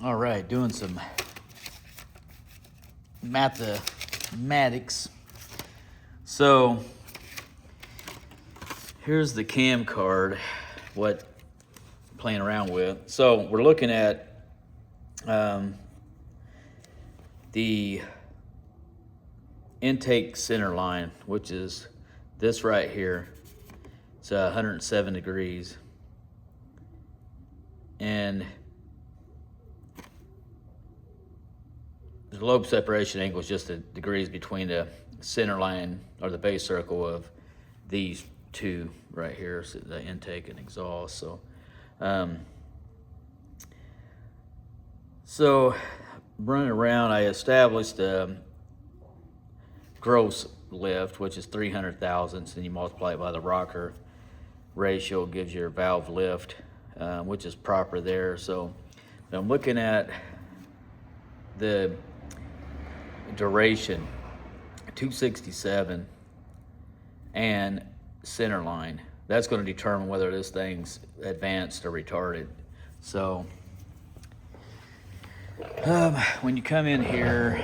All right, doing some mathematics. So here's the cam card, what I'm playing around with. So we're looking at the intake center line, which is this right here. It's 107 degrees. And the lobe separation angle is just the degrees between the center line or the base circle of these two right here, so the intake and exhaust. So running around, I established the gross lift, which is 300 thousandths, and you multiply it by the rocker ratio, gives your valve lift, which is proper there. So I'm looking at the duration, 267, and center line. That's going to determine whether this thing's advanced or retarded. So when you come in here,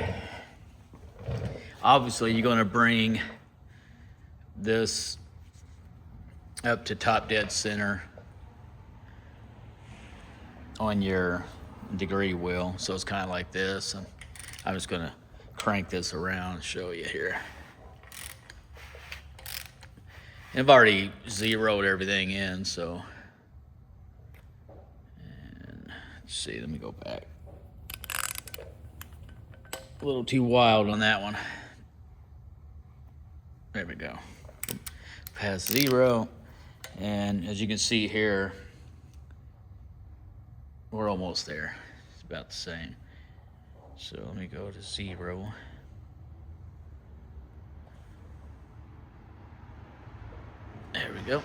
obviously you're going to bring this up to top dead center on your degree wheel. So it's kind of like this. And I'm just going to crank this around and show you here. And I've already zeroed everything in, so. And let's see, let me go back. A little too wild on that one. There we go. Past zero. And as you can see here, we're almost there. It's about the same. So let me go to 0. There we go.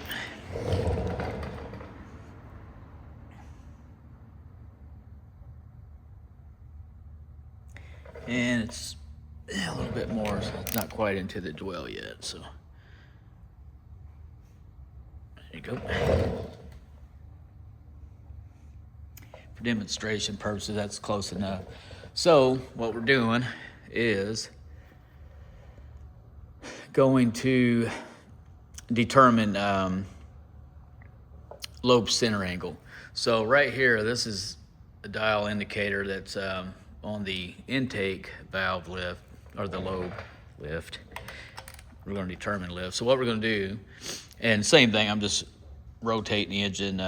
And it's a little bit more, so it's not quite into the dwell yet, so. There you go. For demonstration purposes, that's close enough. So what we're doing is going to determine lobe center angle. So right here, this is a dial indicator that's on the intake valve lift, or the lobe lift. We're going to determine lift. So what we're going to do, and same thing, I'm just rotating the engine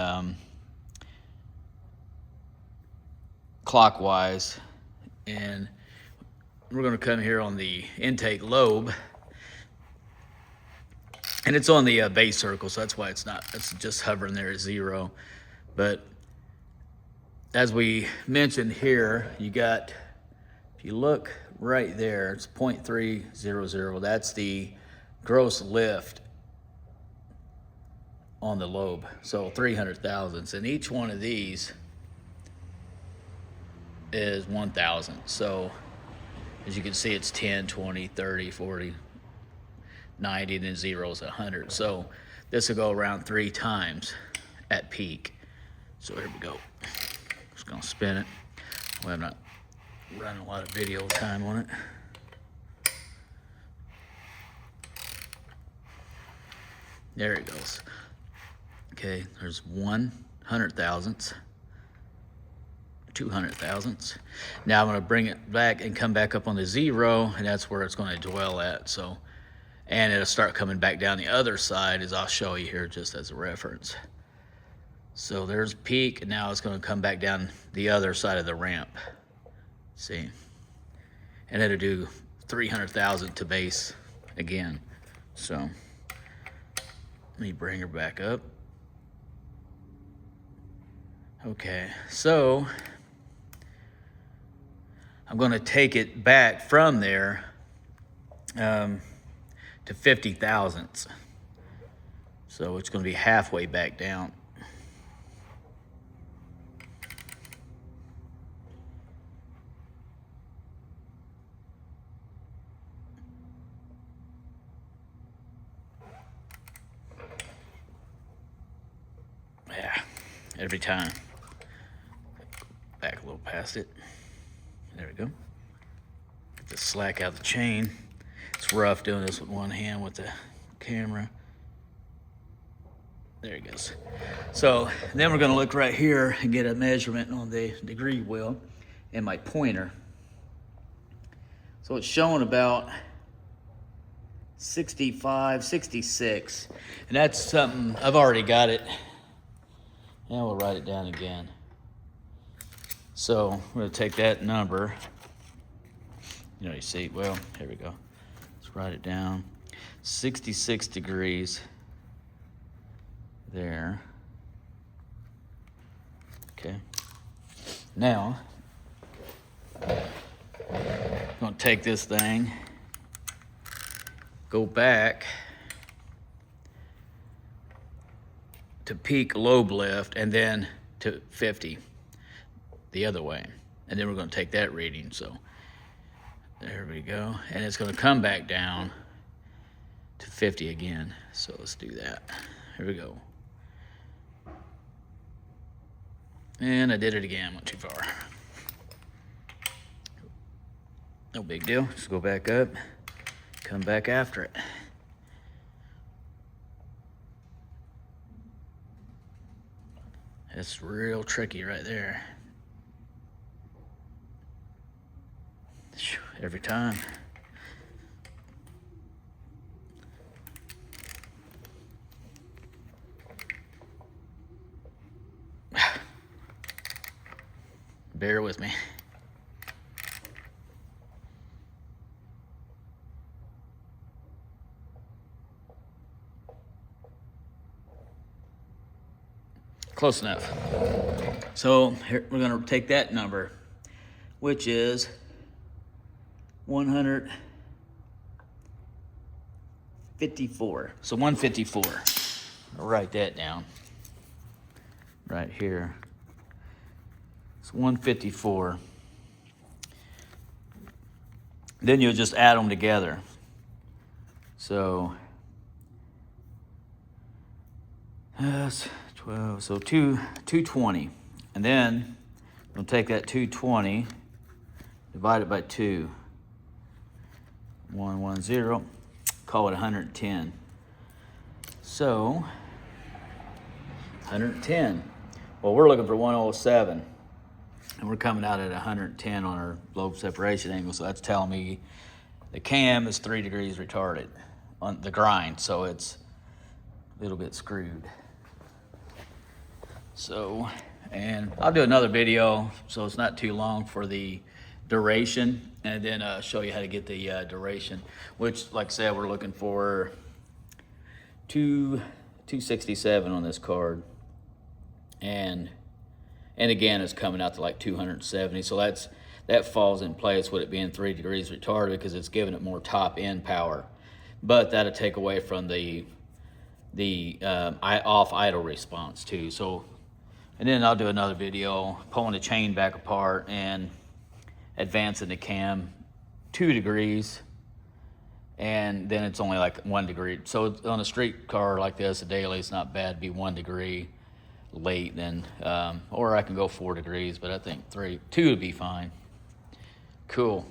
clockwise, and we're going to come here on the intake lobe, and it's on the base circle, so that's why it's just hovering there at 0. But as we mentioned here, you got, if you look right there, it's 0.300. That's the gross lift on the lobe. So 300 thousandths, and each one of these is 1,000. So as you can see, it's 10, 20, 30, 40, 90, and then 0 is 100. So this will go around 3 times at peak. So here we go. Just gonna spin it. Well, I'm not running a lot of video time on it. There it goes. Okay, there's 100 thousandths, 200 thousandths. Now I'm gonna bring it back and come back up on the 0, and that's where it's gonna dwell at. So, and it'll start coming back down the other side, as I'll show you here just as a reference. So there's peak, and now it's going to come back down the other side of the ramp. See? And it'll do 300,000 to base again. So let me bring her back up. Okay, so I'm going to take it back from there to 50 thousandths. So it's going to be halfway back down. Yeah, every time. back a little past it. There we go. Get the slack out of the chain. It's rough doing this with one hand with the camera. There it goes. So then we're gonna look right here and get a measurement on the degree wheel and my pointer. So it's showing about 65, 66. And that's something, I've already got it. Now we'll write it down again. So we're gonna take that number. You know, you see, well, here we go. Let's write it down. 66 degrees there. Okay. Now, I'm gonna take this thing, go back to peak lobe lift, and then to 50 the other way. And then we're gonna take that reading, so there we go. And it's gonna come back down to 50 again. So let's do that. Here we go. And I did it again, went too far. No big deal, just go back up, come back after it. It's real tricky right there. Every time. Bear with me. Close enough. So here we're gonna take that number, which is 154. So 154. I'll write that down right here. It's 154. Then you'll just add them together. So that's 12. So 220. And then we'll take that 220, divide it by 2. 110. Call it 110. So 110. Well, we're looking for 107. And we're coming out at 110 on our lobe separation angle, so that's telling me the cam is 3 degrees retarded on the grind, so it's a little bit screwed. So, and I'll do another video, so it's not too long, for the duration, and then show you how to get the duration, which, like I said, we're looking for 267 on this card. And again, it's coming out to like 270. So that falls in place with it being 3 degrees retarded, because it's giving it more top end power. But that'll take away from the off idle response too. So, and then I'll do another video pulling the chain back apart and advancing the cam 2 degrees. And then it's only like 1 degree. So on a street car like this, a daily, it's not bad to be 1 degree late then, or I can go 4 degrees, but I think 2 would be fine. Cool.